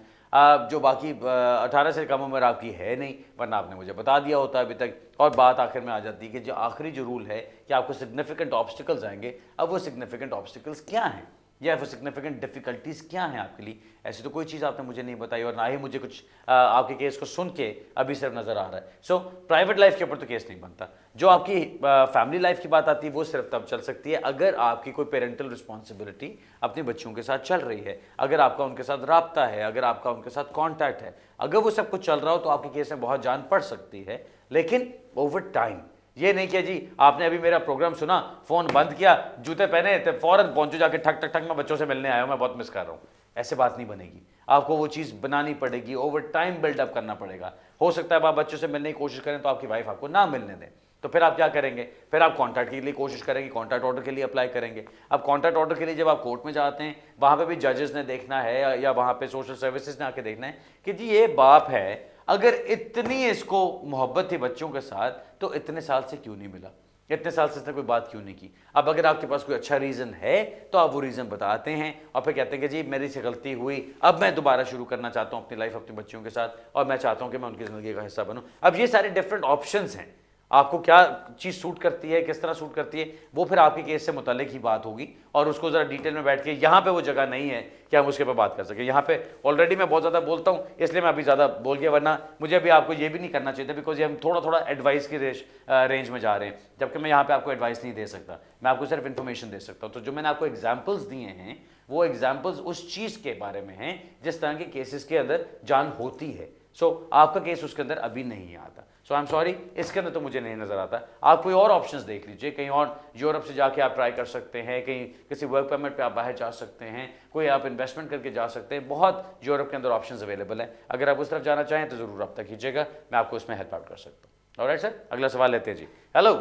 जो बाकी 18 से कम उम्र आपकी है नहीं, वरना आपने मुझे बता दिया होता अभी तक। और बात आखिर में आ जाती है कि जो आखिरी जो रूल है कि आपको सिग्निफिकेंट ऑब्स्टिकल्स आएंगे, अब वो सिग्निफिकेंट ऑब्स्टिकल्स क्या हैं या वो सिग्निफिकेंट डिफिकल्टीज क्या हैं आपके लिए, ऐसी तो कोई चीज़ आपने मुझे नहीं बताई, और ना ही मुझे कुछ आपके केस को सुन के अभी सिर्फ नज़र आ रहा है। सो प्राइवेट लाइफ के ऊपर तो केस नहीं बनता। जो आपकी फैमिली लाइफ की बात आती है वो सिर्फ तब चल सकती है अगर आपकी कोई पेरेंटल रिस्पॉन्सिबिलिटी अपने बच्चों के साथ चल रही है, अगर आपका उनके साथ राब्ता है, अगर आपका उनके साथ कॉन्टैक्ट है, अगर वो सब कुछ चल रहा हो तो आपके केस में बहुत जान पड़ सकती है, लेकिन ओवर टाइम। ये नहीं कि जी आपने अभी मेरा प्रोग्राम सुना, फोन बंद किया, जूते पहने तो फौरन पहुंचो जाके ठक ठक ठक मैं बच्चों से मिलने आया हूं, मैं बहुत मिस कर रहा हूं। ऐसे बात नहीं बनेगी, आपको वो चीज़ बनानी पड़ेगी, ओवर टाइम बिल्डअप करना पड़ेगा। हो सकता है आप बच्चों से मिलने की कोशिश करें तो आपकी वाइफ आपको ना मिलने दें, तो फिर आप क्या करेंगे, फिर आप कॉन्ट्रैक्ट के लिए कोशिश करेंगे, कॉन्ट्रैक्ट ऑर्डर के लिए अप्लाई करेंगे। अब कॉन्ट्रैक्ट ऑर्डर के लिए जब आप कोर्ट में जाते हैं, वहाँ पे भी जजेस ने देखना है या वहाँ पे सोशल सर्विसेज ने आके देखना है कि जी ये बाप है, अगर इतनी इसको मोहब्बत थी बच्चों के साथ तो इतने साल से क्यों नहीं मिला, इतने साल से इसने कोई बात क्यों नहीं की। अब अगर आपके पास कोई अच्छा रीज़न है तो आप वो रीज़न बताते हैं और फिर कहते हैं कि जी मेरी से गलती हुई, अब मैं दोबारा शुरू करना चाहता हूँ अपनी लाइफ अपने बच्चों के साथ, और मैं चाहता हूँ कि मैं उनकी ज़िंदगी का हिस्सा बनूँ। अब ये सारे डिफरेंट ऑप्शंस हैं, आपको क्या चीज़ सूट करती है, किस तरह सूट करती है, वो फिर आपके केस से मुताल्लिक ही बात होगी, और उसको ज़रा डिटेल में बैठ के, यहाँ पे वो जगह नहीं है कि हम उसके पर बात कर सकें। यहाँ पे ऑलरेडी मैं बहुत ज़्यादा बोलता हूँ, इसलिए मैं अभी ज़्यादा बोल गया, वरना मुझे अभी आपको ये भी नहीं करना चाहिए था, बिकॉज ये हम थोड़ा थोड़ा एडवाइस की रेंज में जा रहे हैं, जबकि मैं यहाँ पर आपको एडवाइस नहीं दे सकता, मैं आपको सिर्फ इन्फॉर्मेशन दे सकता हूँ। तो जो मैंने आपको एग्जाम्पल्स दिए हैं वो एग्जाम्पल्स उस चीज़ के बारे में हैं जिस तरह के केसेस के अंदर जान होती है। सो आपका केस उसके अंदर अभी नहीं आता, सो आई एम सॉरी, इसके अंदर तो मुझे नहीं नज़र आता। आप कोई और ऑप्शंस देख लीजिए, कहीं और यूरोप से जाके आप ट्राई कर सकते हैं, कहीं किसी वर्क परमिट पे आप बाहर जा सकते हैं, कोई आप इन्वेस्टमेंट करके जा सकते हैं, बहुत यूरोप के अंदर ऑप्शंस अवेलेबल हैं। अगर आप उस तरफ जाना चाहें तो ज़रूर रब्ता कीजिएगा, मैं आपको इसमें हेल्प आउट कर सकता हूँ। ऑलराइट सर, अगला सवाल लेते हैं जी। हेलो।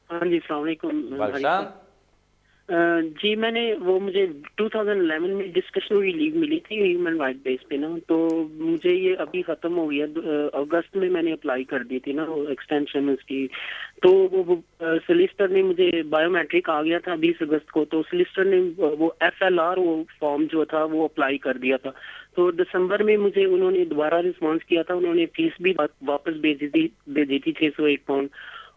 हाँ जी, अस्सलाम वालेकुम। जी मैंने वो मुझे 2011 में डिस्कशनरी लीव मिली थी ह्यूमन राइट बेस पे ना, तो मुझे ये अभी ख़त्म हो गया, अगस्त में मैंने अप्लाई कर दी थी ना वो एक्सटेंशन उसकी, तो वो सोलिसिटर ने मुझे बायोमेट्रिक आ गया था 20 अगस्त को, तो सोलिसिटर ने वो FLR वो फॉर्म जो था वो अप्लाई कर दिया था, तो दिसंबर में मुझे उन्होंने दोबारा रिस्पॉन्स किया था, उन्होंने फीस भी वापस भेजी थी 601 पाउंड,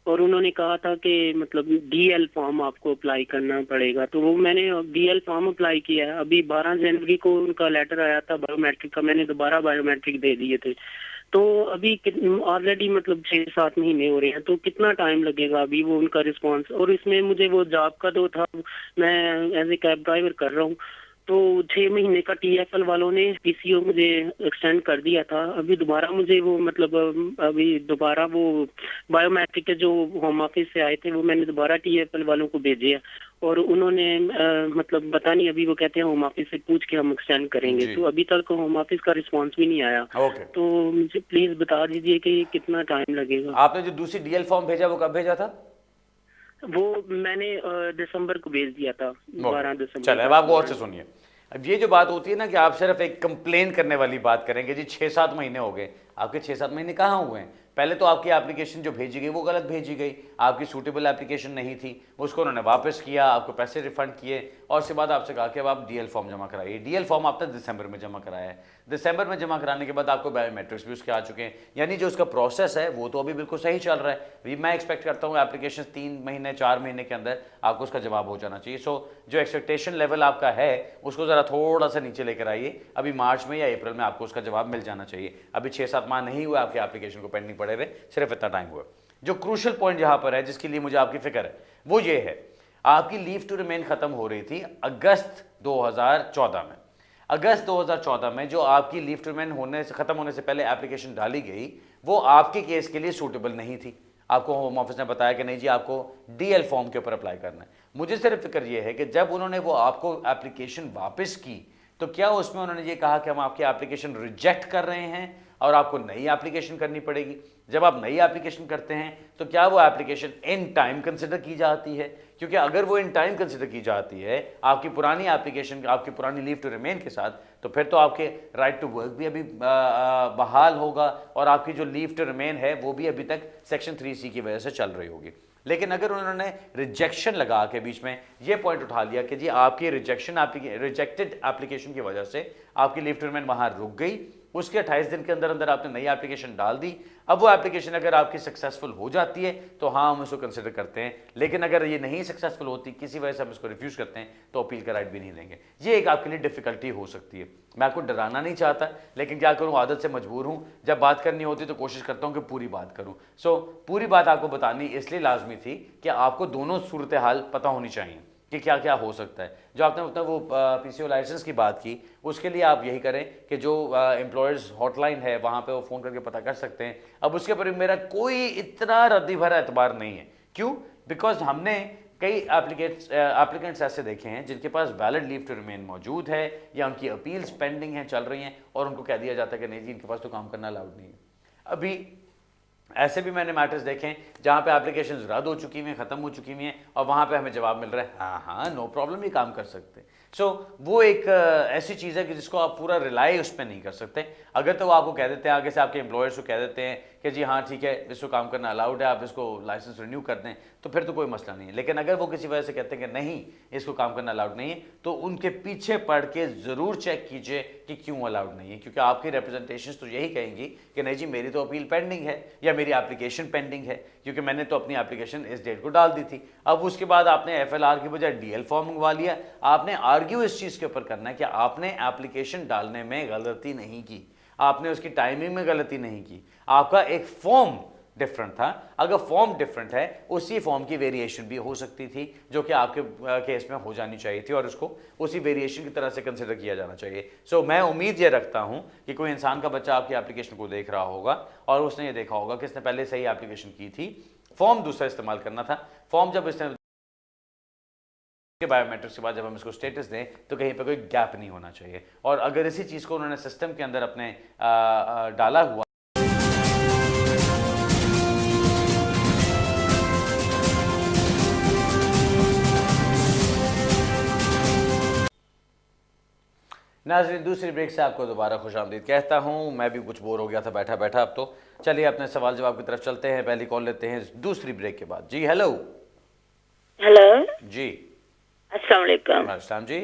और उन्होंने कहा था कि मतलब DL फॉर्म आपको अप्लाई करना पड़ेगा, तो वो मैंने DL फॉर्म अप्लाई किया है। अभी 12 जनवरी को उनका लेटर आया था बायोमेट्रिक का, मैंने दोबारा बायोमेट्रिक दे दिए थे, तो अभी ऑलरेडी मतलब 6-7 महीने हो रहे हैं, तो कितना टाइम लगेगा अभी वो उनका रिस्पांस? और इसमें मुझे वो जॉब का तो था, मैं एज ए कैब ड्राइवर कर रहा हूँ, तो 6 महीने का TFL वालों ने PCO मुझे एक्सटेंड कर दिया था। अभी दोबारा मुझे वो मतलब अभी दोबारा वो बायोमेट्रिक के जो होम ऑफिस से आए थे वो मैंने दोबारा TFL वालों को भेजे है, और उन्होंने मतलब पता नहीं, अभी वो कहते हैं होम ऑफिस से पूछ के हम एक्सटेंड करेंगे। तो अभी तक होम ऑफिस का रिस्पांस भी नहीं आया। तो मुझे प्लीज बता दीजिए कि कितना टाइम लगेगा। आपने जो दूसरी DL फॉर्म भेजा वो कब भेजा था? वो मैंने दिसंबर को भेज दिया था, 12 दिसंबर। चलो अब आप गौर से सुनिए। अब ये जो बात होती है ना कि आप सिर्फ एक कंप्लेन करने वाली बात करेंगे, जी 6-7 महीने हो गए, आपके 6-7 महीने कहाँ हुए हैं? पहले तो आपकी एप्लीकेशन जो भेजी गई वो गलत भेजी गई, आपकी सूटेबल एप्लीकेशन नहीं थी, उसको उन्होंने वापस किया, आपको पैसे रिफंड किए, और उसके बाद आपसे कहा कि अब आप DL फॉर्म जमा कराइए। DL फॉर्म आपने दिसंबर में जमा कराया है, दिसंबर में जमा कराने के बाद आपको बायोमेट्रिक्स भी उसके आ चुके हैं, यानी जो उसका प्रोसेस है वो तो अभी बिल्कुल सही चल रहा है। मैं एक्सपेक्ट करता हूँ एप्लीकेशन 3 महीने 4 महीने के अंदर आपको उसका जवाब हो जाना चाहिए। सो जो एक्सपेक्टेशन लेवल आपका है उसको ज़रा थोड़ा सा नीचे लेकर आइए, अभी मार्च में या अप्रैल में आपको उसका जवाब मिल जाना चाहिए। अभी 6-7 माह नहीं हुआ आपकी एप्लीकेशन को पेंडिंग पड़े हुए, सिर्फ इतना टाइम हुआ। जो क्रूशल पॉइंट यहाँ पर है जिसके लिए मुझे आपकी फिक्र है वो ये है, आपकी लीव टू रिमेन खत्म हो रही थी अगस्त 2014 में। अगस्त 2014 में जो आपकी लीव टू रिमेन खत्म होने से पहले एप्लीकेशन डाली गई वो आपके केस के लिए सूटेबल नहीं थी। आपको होम ऑफिस ने बताया कि नहीं जी आपको DL फॉर्म के ऊपर अप्लाई करना है। मुझे सिर्फ फिक्र ये है कि जब उन्होंने वो आपको एप्लीकेशन वापस की तो क्या उसमें उन्होंने ये कहा कि हम आपकी एप्लीकेशन रिजेक्ट कर रहे हैं और आपको नई एप्लीकेशन करनी पड़ेगी? जब आप नई एप्लीकेशन करते हैं तो क्या वो एप्लीकेशन इन टाइम कंसिडर की जाती है? क्योंकि अगर वो इन टाइम कंसिडर की जाती है आपकी पुरानी एप्लीकेशन, आपकी पुरानी लीव टू रिमेन के साथ, तो फिर तो आपके राइट टू वर्क भी अभी बहाल होगा और आपकी जो लीव टू रिमेन है वो भी अभी तक सेक्शन 3C की वजह से चल रही होगी। लेकिन अगर उन्होंने रिजेक्शन लगा के बीच में ये पॉइंट उठा लिया कि जी आपकी रिजेक्टेड एप्लीकेशन की वजह से आपकी लीव टू रिमेन वहाँ रुक गई, उसके 28 दिन के अंदर अंदर आपने नई एप्लीकेशन डाल दी, अब वो एप्लीकेशन अगर आपकी सक्सेसफुल हो जाती है तो हाँ हम इसको कंसिडर करते हैं, लेकिन अगर ये नहीं सक्सेसफुल होती, किसी वजह से हम इसको रिफ्यूज करते हैं, तो अपील का राइट भी नहीं देंगे। ये एक आपके लिए डिफिकल्टी हो सकती है। मैं आपको डराना नहीं चाहता, लेकिन क्या करूँ, आदत से मजबूर हूँ। जब बात करनी होती तो कोशिश करता हूँ कि पूरी बात करूँ। सो पूरी बात आपको बतानी इसलिए लाजमी थी कि आपको दोनों सूरत हाल पता होनी चाहिए कि क्या क्या हो सकता है। जो आपने अपना वो PCO लाइसेंस की बात की, उसके लिए आप यही करें कि जो एम्प्लॉयर्स हॉटलाइन है वहाँ पे वो फ़ोन करके पता कर सकते हैं। अब उसके ऊपर मेरा कोई इतना रद्दी भरा एतबार नहीं है। क्यों? बिकॉज हमने कई एप्लीकेंट्स ऐसे देखे हैं जिनके पास वैलिड लीव टू रिमेन मौजूद है या उनकी अपील्स पेंडिंग हैं, चल रही हैं, और उनको कह दिया जाता है कि नहीं जी इनके पास तो काम करना अलाउड नहीं है। अभी ऐसे भी मैंने मैटर्स देखे हैं जहाँ पे एप्लीकेशंस रद्द हो चुकी हुई हैं, ख़त्म हो चुकी हुई हैं, और वहाँ पे हमें जवाब मिल रहा है हाँ नो प्रॉब्लम, ये काम कर सकते हैं। सो वो एक ऐसी चीज़ है कि जिसको आप पूरा रिलाई उस पर नहीं कर सकते। अगर तो वो आपको कह देते हैं, आगे से आपके एम्प्लॉयर्स को कह देते हैं कि जी हाँ ठीक है इसको काम करना अलाउड है, आप इसको लाइसेंस रिन्यू कर दें, तो फिर तो कोई मसला नहीं है। लेकिन अगर वो किसी वजह से कहते हैं कि नहीं इसको काम करना अलाउड नहीं है, तो उनके पीछे पढ़ के ज़रूर चेक कीजिए कि क्यों अलाउड नहीं है, क्योंकि आपकी रिप्रेजेंटेशन तो यही कहेंगी कि नहीं जी मेरी तो अपील पेंडिंग है या मेरी एप्लीकेशन पेंडिंग है, क्योंकि मैंने तो अपनी एप्लीकेशन इस डेट को डाल दी थी। अब उसके बाद आपने FLR की बजाय DL फॉर्म मंगवा लिया। आपने आर्ग्यू इस चीज़ के ऊपर करना है कि आपने एप्लीकेशन डालने में गलती नहीं की, आपने उसकी टाइमिंग में गलती नहीं की, आपका एक फॉर्म डिफरेंट था। अगर फॉर्म डिफरेंट है, उसी फॉर्म की वेरिएशन भी हो सकती थी जो कि आपके केस में हो जानी चाहिए थी, और उसको उसी वेरिएशन की तरह से कंसिडर किया जाना चाहिए। सो मैं उम्मीद ये रखता हूं कि कोई इंसान का बच्चा आपकी एप्लीकेशन को देख रहा होगा और उसने ये देखा होगा कि इसने पहले सही एप्लीकेशन की थी, फॉर्म दूसरा इस्तेमाल करना था। फॉर्म जब इसने बायोमेट्रिक्स के बाद जब हम इसको स्टेटस दें तो कहीं पे कोई गैप नहीं होना चाहिए। और अगर इसी चीज़ को उन्होंने सिस्टम के अंदर अपने डाला हुआ नाज़रीन, दूसरी ब्रेक से आपको दोबारा खुशामदीद कहता हूं। मैं भी कुछ बोर हो गया था बैठा बैठा। अब तो चलिए अपने सवाल जवाब की तरफ चलते हैं। पहली कॉल लेते हैं दूसरी ब्रेक के बाद। जी हेलो। हेलो जी, अस्सलाम वालेकुम। अस्सलाम जी।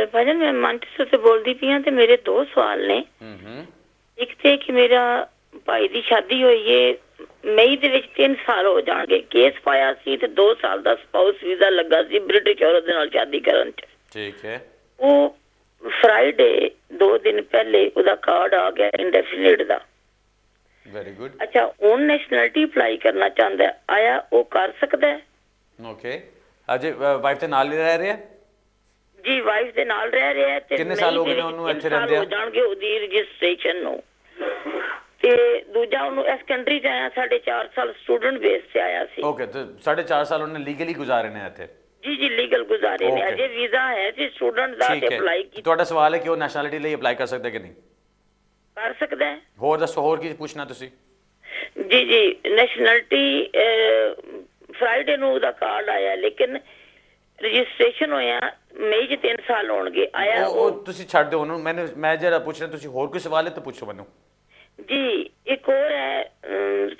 भाजन मैं मानचेस्टर से बोलती पी हां ते मेरे दो सवाल ने। एक ते कि मेरा भाई दी शादी हुई है मई दे विच 3 साल हो जाणगे। केस पाया सी ते 2 साल दा स्पाउस वीजा लगा सी ब्रिटिश औरत दे नाल शादी करन च। ठीक है। वो फ्राइडे 2 दिन पहले ਉਹਦਾ ਕਾਰਡ ਆ ਗਿਆ ਇੰਡੈਫੀਨਿਟ ਦਾ। Very good. ਅੱਛਾ ਹੁਣ ਨੈਸ਼ਨੈਲਿਟੀ ਅਪਲਾਈ ਕਰਨਾ ਚਾਹੁੰਦਾ ਹੈ, ਆਇਆ ਉਹ ਕਰ ਸਕਦਾ ਹੈ? ਓਕੇ। ਅਜੇ ਵਾਈਫ ਦੇ ਨਾਲ ਹੀ ਰਹਿ ਰਿਹਾ? ਜੀ ਵਾਈਫ ਦੇ ਨਾਲ ਰਹਿ ਰਿਹਾ ਤੇ ਕਿੰਨੇ ਸਾਲ ਹੋ ਗਏ ਨੇ ਉਹਨੂੰ ਇੱਥੇ ਰਹਿੰਦੇ ਆ? ਜਾਣਗੇ ਉਹਦੀ ਰਜਿਸਟ੍ਰੇਸ਼ਨ ਨੂੰ। ਤੇ ਦੂਜਾ ਉਹਨੂੰ ਇਸ ਕੰਟਰੀ ਚ ਆਇਆ 4.5 ਸਾਲ ਸਟੂਡੈਂਟ ਬੇਸ ਤੇ ਆਇਆ ਸੀ। ਓਕੇ ਤੇ 4.5 ਸਾਲ ਉਹਨੇ ਲੀਗਲੀ ਗੁਜ਼ਾਰੇ ਨੇ ਇੱਥੇ? ਜੀ ਜੀ ਲੀਗਲ ਗੁਜ਼ਾਰੇ ਨੇ। ਅਜੇ ਵੀਜ਼ਾ ਹੈ ਜੀ ਸਟੂਡੈਂਟ ਦਾ ਤੇ ਅਪਲਾਈ ਕੀਤਾ। ਤੁਹਾਡਾ ਸਵਾਲ ਹੈ ਕਿ ਉਹ ਨੈਸ਼ਨੈਲਿਟੀ ਲਈ ਅਪਲਾਈ ਕਰ ਸਕਦਾ ਕਿ ਨਹੀਂ? ਕਰ ਸਕਦਾ ਹੈ। ਹੋਰ ਦੱਸੋ, ਹੋਰ ਕੀ ਪੁੱਛਣਾ ਤੁਸੀਂ? ਜੀ ਜੀ ਨੈਸ਼ਨੈਲਿਟੀ ਫਰਾਈਡੇ ਨੂੰ ਉਹਦਾ ਕਾਰਡ ਆਇਆ ਲੇਕਿਨ ਰਜਿਸਟ੍ਰੇਸ਼ਨ ਹੋਇਆ ਮਈ ਚ 3 ਸਾਲ ਹੋਣਗੇ। ਆਇਆ ਉਹ ਤੁਸੀਂ ਛੱਡ ਦਿਓ ਉਹਨੂੰ। ਮੈਂ ਜਿਹੜਾ ਪੁੱਛਣਾ, ਤੁਸੀਂ ਹੋਰ ਕੋਈ ਸਵਾਲ ਹੈ ਤਾਂ ਪੁੱਛੋ ਮੈਨੂੰ। ਜੀ ਇੱਕ ਹੋਰ ਹੈ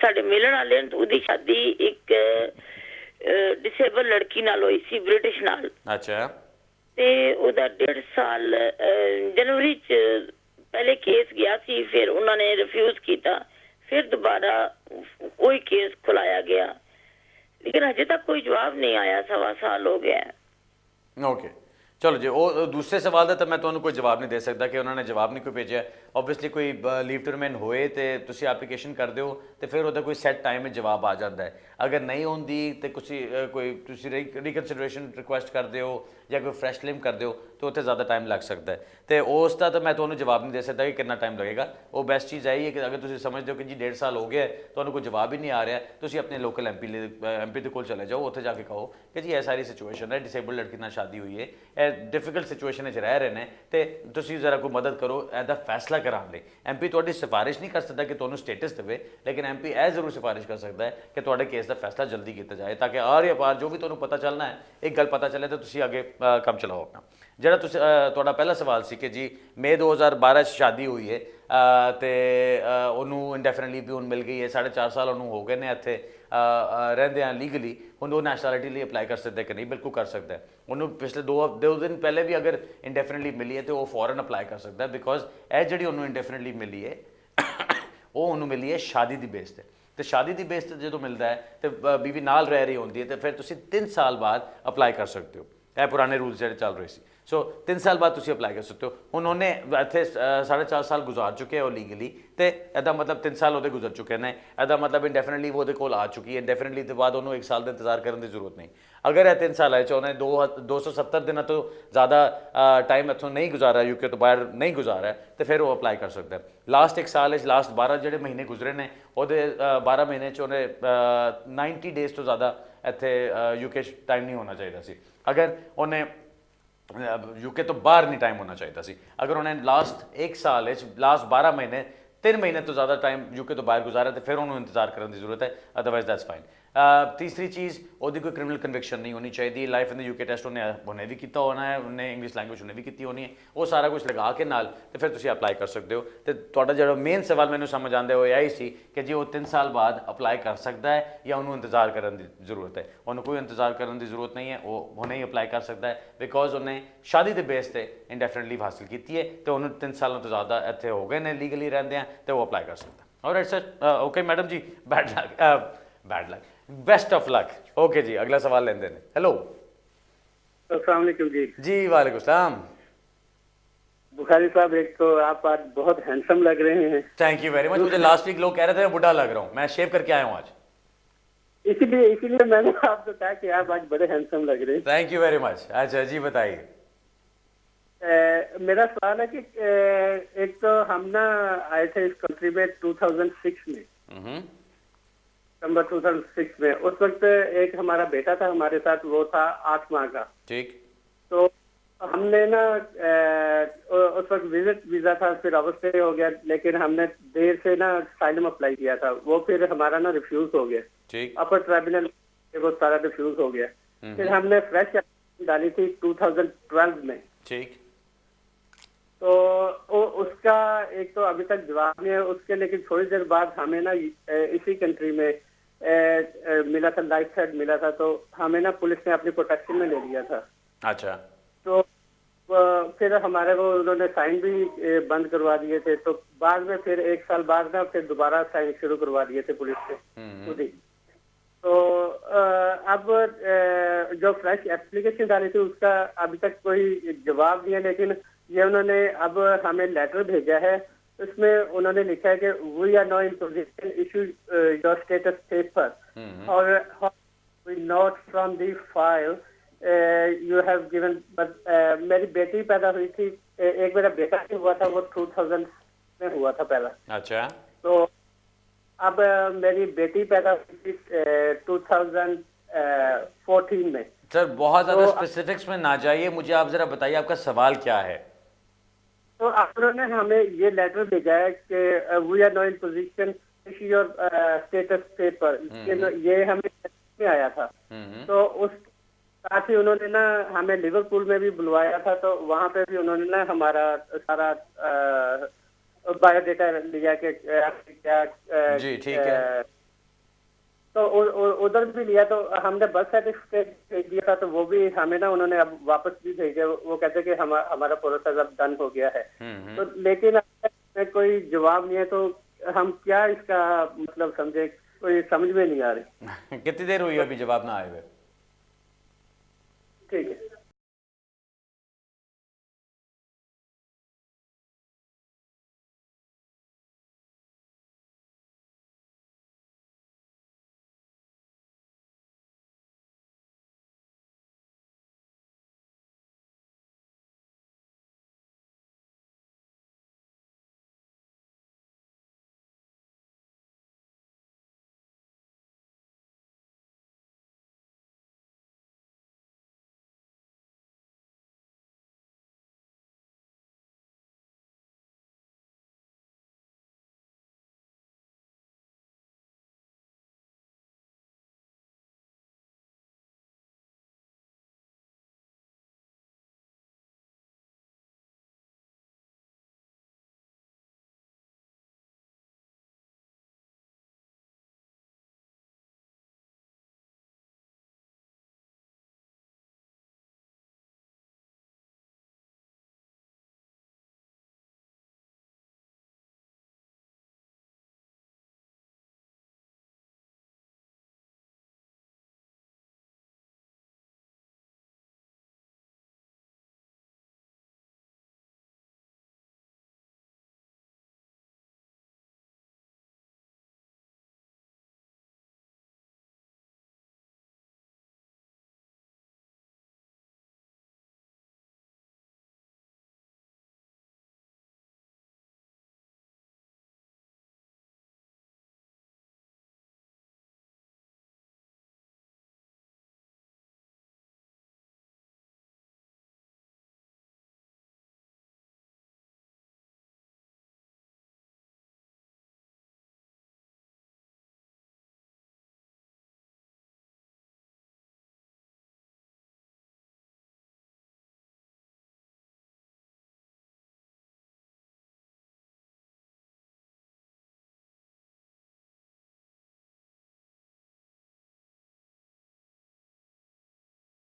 ਸਾਡੇ ਮਿਲਣ ਵਾਲੇ ਉਹਦੀ ਸ਼ਾਦੀ ਇੱਕ ਡਿਸੇਬਲ ਲੜਕੀ ਨਾਲ ਹੋਈ ਸੀ ਬ੍ਰਿਟਿਸ਼ ਨਾਲ। ਅੱਛਾ। ਤੇ ਉਹਦਾ 1.5 ਸਾਲ ਜਨਵਰੀ ਚ ਪਹਿਲੇ ਕੇਸ ਗਿਆ ਸੀ, ਫਿਰ ਉਹਨਾਂ ਨੇ ਰਿਫਿਊਜ਼ ਕੀਤਾ, ਫਿਰ ਦੁਬਾਰਾ ਉਹੀ ਕੇਸ ਖੁਲਾਇਆ ਗਿਆ ਲੇਕਿਨ ਅਜੇ ਤੱਕ ਕੋਈ ਜਵਾਬ ਨਹੀਂ ਆਇਆ। 1.25 ਸਾਲ ਹੋ ਗਿਆ। ਓਕੇ ਚਲੋ ਜੀ, ਉਹ ਦੂਸਰੇ ਸਵਾਲ ਦਾ ਤਾਂ ਮੈਂ ਤੁਹਾਨੂੰ ਕੋਈ ਜਵਾਬ ਨਹੀਂ ਦੇ ਸਕਦਾ ਕਿ ਉਹਨਾਂ ਨੇ ਜਵਾਬ ਨਹੀਂ ਕੋਈ ਭੇਜਿਆ। ਓਬਵੀਅਸਲੀ ਕੋਈ ਲੀਵ ਟੂ ਰਿਮੇਨ ਹੋਏ ਤੇ ਤੁਸੀਂ ਐਪਲੀਕੇਸ਼ਨ ਕਰਦੇ ਹੋ ਤੇ ਫਿਰ ਉਹਦਾ ਕੋਈ ਸੈੱਟ ਟਾਈਮ ਵਿੱਚ ਜਵਾਬ ਆ ਜਾਂਦਾ ਹੈ। ਅਗਰ ਨਹੀਂ ਹੁੰਦੀ ਤੇ ਤੁਸੀਂ ਰੀਕਨਸੀਡਰੇਸ਼ਨ ਰਿਕੁਐਸਟ ਕਰਦੇ ਹੋ ਜਾਂ ਕੋਈ ਫਰੈਸ਼ ਲਿਮ ਕਰਦੇ ਹੋ ਤਾਂ ਉੱਥੇ ਜ਼ਿਆਦਾ ਟਾਈਮ ਲੱਗ ਸਕਦਾ ਹੈ। ਤੇ ਉਸ ਦਾ ਤਾਂ ਮੈਂ ਤੁਹਾਨੂੰ ਜਵਾਬ ਨਹੀਂ ਦੇ ਸਕਦਾ ਕਿ ਕਿੰਨਾ ਟਾਈਮ ਲੱਗੇਗਾ। ਉਹ ਬੈਸਟ ਚੀਜ਼ ਆਈ ਹੈ ਕਿ ਅਗਰ ਤੁਸੀਂ ਸਮਝਦੇ ਹੋ ਕਿ ਜੀ 1.5 ਸਾਲ ਹੋ ਗਿਆ ਤੁਹਾਨੂੰ ਕੋਈ ਜਵਾਬ ਹੀ ਨਹੀਂ ਆ ਰਿਹਾ, ਤੁਸੀਂ ਆਪਣੇ ਲੋਕਲ ਐਮਪੀ ਦੇ ਕੋਲ ਚਲੇ ਜਾਓ, ਉੱਥੇ ਜਾ ਕੇ ਕਹੋ ਕਿ ਜੀ ਇਹ ਸਾਰੀ ਸਿਚੁਏਸ਼ਨ ਹੈ, ਡਿਸੇਬਲਡ ਲੜਕੀ ਨਾਲ ਸ਼ਾਦੀ ਹੋਈ ਹੈ, ਇਹ ਡਿਫਿਕਲਟ ਸਿਚੁਏਸ਼ਨ ਵਿੱਚ ਰਹਿ ਰਹੇ ਨੇ ਤੇ ਤੁਸੀਂ ਜ਼ਰਾ ਕੋਈ ਮਦਦ ਕਰੋ ਇਹਦਾ ਫੈਸਲਾ ਕਰਾਉਣ ਲਈ। ਐਮਪੀ ਤੁਹਾਡੀ ਸਿਫਾਰਿਸ਼ ਨਹੀਂ ਕਰ ਸਕਦਾ ਕਿ ਤੁਹਾਨੂੰ ਸਟੇਟਸ ਦੇਵੇ, ਲੇਕਿਨ ਐਮਪੀ ਇਹ ਜ਼ਰੂਰ ਸਿਫਾਰਿਸ਼ ਕਰ ਸਕਦਾ ਹੈ ਕਿ ਤੁਹਾਡੇ ਕੇਸ ਦਾ ਫੈਸਲਾ ਜਲਦੀ ਕੀਤਾ ਜਾਏ ਤਾਂ ਕਿ ਆਰ ਜਾਂ ਪਾਰ ਜੋ ਵੀ ਤੁਹਾਨੂੰ ਪਤਾ ਚੱਲਣਾ ਹੈ ਇੱਕ ਗੱਲ ਪਤਾ ਚੱਲੇ ਤਾਂ ਤੁਸੀਂ ਅੱਗੇ ਕੰਮ ਚਲਾਓ ਆਪਣਾ। ਜਿਹੜਾ ਤੁਸੀਂ ਤੁਹਾਡਾ ਪਹਿਲਾ ਸਵਾਲ ਸੀ ਕਿ ਜੀ ਮਈ 2012 'ਚ ਸ਼ਾਦੀ ਹੋਈ ਹੈ ਤੇ ਉਹਨੂੰ ਇੰਡੈਫੀਨਿਟਲੀ ਵੀ ਹੁਣ ਮਿਲ ਗਈ ਹੈ, 4.5 ਸਾਲ ਉਹਨੂੰ ਹੋ ਗਏ ਨੇ ਇੱਥੇ ਰਹਿੰਦੇ ਆ ਲੀਗਲੀ, ਹੁਣ ਉਹ ਨੈਸ਼ਨੈਲਿਟੀ ਲਈ ਅਪਲਾਈ ਕਰ ਸਕਦਾ ਕਿ ਨਹੀਂ? ਬਿਲਕੁਲ ਕਰ ਸਕਦਾ ਹੈ। ਉਹਨੂੰ ਪਿਛਲੇ 2 ਦਿਨ ਪਹਿਲੇ ਵੀ ਅਗਰ ਇੰਡੈਫੀਨਿਟਲੀ ਮਿਲੀ ਹੈ ਤੇ ਉਹ ਫੌਰਨ ਅਪਲਾਈ ਕਰ ਸਕਦਾ ਬਿਕੋਜ਼ ਇਹ ਜਿਹੜੀ ਉਹਨੂੰ ਇੰਡੈਫੀਨਿਟਲੀ ਮਿਲੀ ਹੈ ਉਹ ਉਹਨੂੰ ਮਿਲੀ ਹੈ ਸ਼ਾਦੀ ਦੀ ਬੇਸ ਤੇ। ਤੇ ਸ਼ਾਦੀ ਦੀ ਬੇਸ ਤੇ ਜਦੋਂ ਮਿਲਦਾ ਹੈ ਤੇ ਬੀਵੀ ਨਾਲ ਰਹਿ ਰਹੀ ਹੁੰਦੀ ਹੈ ਤੇ ਫਿਰ ਤੁਸੀਂ 3 ਸਾਲ ਬਾਅਦ ਅਪਲਾਈ ਕਰ ਸਕਦੇ ਹੋ। ਇਹ ਪੁਰਾਣੇ ਰੂਲਸ ਜਿਹੜੇ ਚੱਲ ਰਹੇ ਸੀ। ਸੋ 3 ਸਾਲ ਬਾਅਦ ਤੁਸੀਂ ਅਪਲਾਈ ਕਰ ਸਕਦੇ ਹੋ। ਹੁਣ ਉਹਨੇ ਇੱਥੇ 4.5 ਸਾਲ ਗੁਜ਼ਾਰ ਚੁੱਕੇ ਉਹ ਲੀਗਲੀ ਤੇ ਇਹਦਾ ਮਤਲਬ 3 ਸਾਲ ਉਹਦੇ ਗੁਜ਼ਰ ਚੁੱਕੇ ਨੇ। ਇਹਦਾ ਮਤਲਬ ਇੰਡੈਫੀਨਿਟਲੀ ਉਹਦੇ ਕੋਲ ਆ ਚੁੱਕੀ ਹੈ। ਇੰਡੈਫੀਨਿਟਲੀ ਤੋਂ ਬਾਅਦ ਉਹਨੂੰ 1 ਸਾਲ ਦਾ ਇੰਤਜ਼ਾਰ ਕਰਨ ਦੀ ਜ਼ਰੂਰਤ ਨਹੀਂ। ਅਗਰ ਇਹ 3 ਸਾਲ ਚ ਉਹਨੇ 270 ਦਿਨਾਂ ਤੋਂ ਜ਼ਿਆਦਾ ਟਾਈਮ ਇੱਥੋਂ ਨਹੀਂ ਗੁਜ਼ਾਰਿਆ, ਯੂਕੇ ਤੋਂ ਬਾਹਰ ਨਹੀਂ ਗੁਜ਼ਾਰਿਆ ਤੇ ਫਿਰ ਉਹ ਅਪਲਾਈ ਕਰ ਸਕਦਾ। ਲਾਸਟ 1 ਸਾਲ ਵਿੱਚ ਲਾਸਟ 12 ਜਿਹੜੇ ਮਹੀਨੇ ਗੁਜ਼ਰੇ ਨੇ ਉਹਦੇ 12 ਮਹੀਨੇ 'ਚ ਉਹਨੇ 90 ਡੇਜ਼ ਤੋਂ ਜ਼ਿਆਦਾ ਇੱਥੇ ਯੂਕੇ 'ਚ ਟਾਈਮ ਨਹੀਂ ਹੋਣਾ ਚਾਹੀਦਾ ਸੀ। ਅਗਰ ਉਹਨੇ ਯੂਕੇ ਤੋਂ ਬਾਹਰ ਨਹੀਂ ਟਾਈਮ ਹੋਣਾ ਚਾਹੀਦਾ ਸੀ। ਅਗਰ ਉਹਨੇ ਲਾਸਟ 1 ਸਾਲ ਵਿੱਚ ਲਾਸਟ 12 ਮਹੀਨੇ 3 ਮਹੀਨੇ ਤੋਂ ਜ਼ਿਆਦਾ ਟਾਈਮ ਯੂਕੇ ਤੋਂ ਬਾਹਰ ਗੁਜ਼ਾਰਿਆ ਤੇ ਫਿਰ ਉਹਨੂੰ ਇੰਤਜ਼ਾਰ ਕਰਨ ਦੀ ਜ਼ਰੂਰਤ ਹੈ, ਅਦਰਵਾਈਜ਼ ਦੈਟਸ ਫਾਈਨ। ਤੀਸਰੀ ਚੀਜ਼, ਉਹਦੀ ਕੋਈ ਕ੍ਰਿਮੀਨਲ ਕਨਵਿਕਸ਼ਨ ਨਹੀਂ ਹੋਣੀ ਚਾਹੀਦੀ। Life in the UK test ਉਹਨੇ ਵੀ ਕੀਤਾ ਹੋਣਾ ਹੈ, ਉਹਨੇ ਇੰਗਲਿਸ਼ ਲੈਂਗੁਏਜ ਉਹਨੇ ਵੀ ਕੀਤੀ ਹੋਣੀ ਹੈ। ਉਹ ਸਾਰਾ ਕੁਝ ਲਗਾ ਕੇ ਨਾਲ ਤੇ ਫਿਰ ਤੁਸੀਂ ਅਪਲਾਈ ਕਰ ਸਕਦੇ ਹੋ। ਤੇ ਤੁਹਾਡਾ ਜਿਹੜਾ ਮੇਨ ਸਵਾਲ ਮੈਨੂੰ ਸਮਝ ਆਉਂਦਾ ਉਹ ਇਹ ਹੀ ਸੀ ਕਿ ਜੀ ਉਹ 3 ਸਾਲ ਬਾਅਦ ਅਪਲਾਈ ਕਰ ਸਕਦਾ ਹੈ ਜਾਂ ਉਹਨੂੰ ਇੰਤਜ਼ਾਰ ਕਰਨ ਦੀ ਜ਼ਰੂਰਤ ਹੈ? ਉਹਨੂੰ ਕੋਈ ਇੰਤਜ਼ਾਰ ਕਰਨ ਦੀ ਜ਼ਰੂਰਤ ਨਹੀਂ ਹੈ, ਉਹ ਹੁਣੇ ਹੀ ਅਪਲਾਈ ਕਰ ਸਕਦਾ ਹੈ ਬਿਕੋਜ਼ ਉਹਨੇ ਸ਼ਾਦੀ ਦੇ ਬੇਸ ਤੇ ਇੰਡੈਫੀਨਿਟ ਲੀਵ ਹਾਸਿਲ ਕੀਤੀ ਹੈ ਤੇ ਉਹਨੂੰ 3 ਸਾਲਾਂ ਤੋਂ ਜ਼ਿਆਦਾ ਇੱਥੇ ਹੋ ਗਏ ਨੇ ਲੀਗਲੀ ਰਹਿੰਦੇ ਆ ਤੇ ਉਹ ਅਪਲਾਈ ਕਰ ਸਕਦਾ। Alright sir, okay madam ji, bad luck, best of luck. Okay जी, अगला सवाल लेते हैं। हेलो, अस्सलाम वालेकुम जी। जी वालेकुम सलाम। बुखारी साहब, एक तो आप आज बहुत हैंडसम लग रहे हैं। Thank you very much. मुझे लास्ट वीक लोग कह रहे थे मैं बुढ़ा लग रहा हूँ, मैं शेव करके आया हूँ आज, इसीलिए मैंने आपको कहा कि आप आज बड़े हैंडसम लग रहे हैं। Thank you very much. अच्छा जी बताइए। मेरा सवाल है कि एक तो हम ना आए थे इस कंट्री में 2006 में, नवंबर 2006 में। उस वक्त एक हमारा बेटा था हमारे साथ, वो था 8 माह का। ठीक। तो हमने ना उस वक्त विजिट वीजा था, फिर अवस्था हो गया, लेकिन हमने देर से ना साइलम अप्लाई किया था, वो फिर हमारा ना रिफ्यूज हो गया। ठीक। अपर ट्राइब्यूनल वो सारा रिफ्यूज हो गया। फिर हमने फ्रेश डाली थी 2012 में। ठीक। तो उसका एक तो अभी तक जवाब नहीं है उसके, लेकिन थोड़ी देर बाद हमें ना इसी कंट्री में मिला था, लाइफ थ्रेट मिला था, तो हमें ना पुलिस ने अपनी प्रोटेक्शन में ले लिया था। अच्छा। तो फिर हमारे वो उन्होंने साइन भी बंद करवा दिए थे, तो बाद में फिर 1 साल बाद ना फिर दोबारा साइन शुरू करवा दिए थे पुलिस ने खुद ही। तो अब जो फ्रेश एप्लीकेशन डाली थी उसका अभी तक कोई जवाब नहीं है, लेकिन ये उन्होंने अब हमें लेटर भेजा है, उसमें उन्होंने लिखा है कि we are not in position issue your status paper और we note from the file you have given. But मेरी बेटी पैदा हुई थी, एक मेरा बेटा भी हुआ था, वो 2000 में हुआ था पहला। अच्छा। तो अब मेरी बेटी पैदा हुई थी 2014 में। सर बहुत ज्यादा स्पेसिफिक्स में ना जाइए, मुझे आप जरा बताइए आपका सवाल क्या है। तो उन्होंने हमें ये लेटर भेजा है कि we are not in position issue your status paper, ये हमें में आया था। तो उस साथ ही उन्होंने ना हमें लिवरपूल में भी बुलवाया था, तो वहां पे भी उन्होंने ना हमारा सारा बायोडेटा लिया कि क्या जी ठीक है। तो उधर भी लिया, तो हमने बर्थ सर्टिफिकेट दिया था, तो वो भी हमें ना उन्होंने अब वापस भी भेजा। वो कहते कि हमारा प्रोसेस अब डन हो गया है। तो लेकिन कोई जवाब नहीं है, तो हम क्या इसका मतलब समझे, कोई समझ में नहीं आ रही। कितनी देर हुई अभी जवाब ना आए हुए? ठीक है।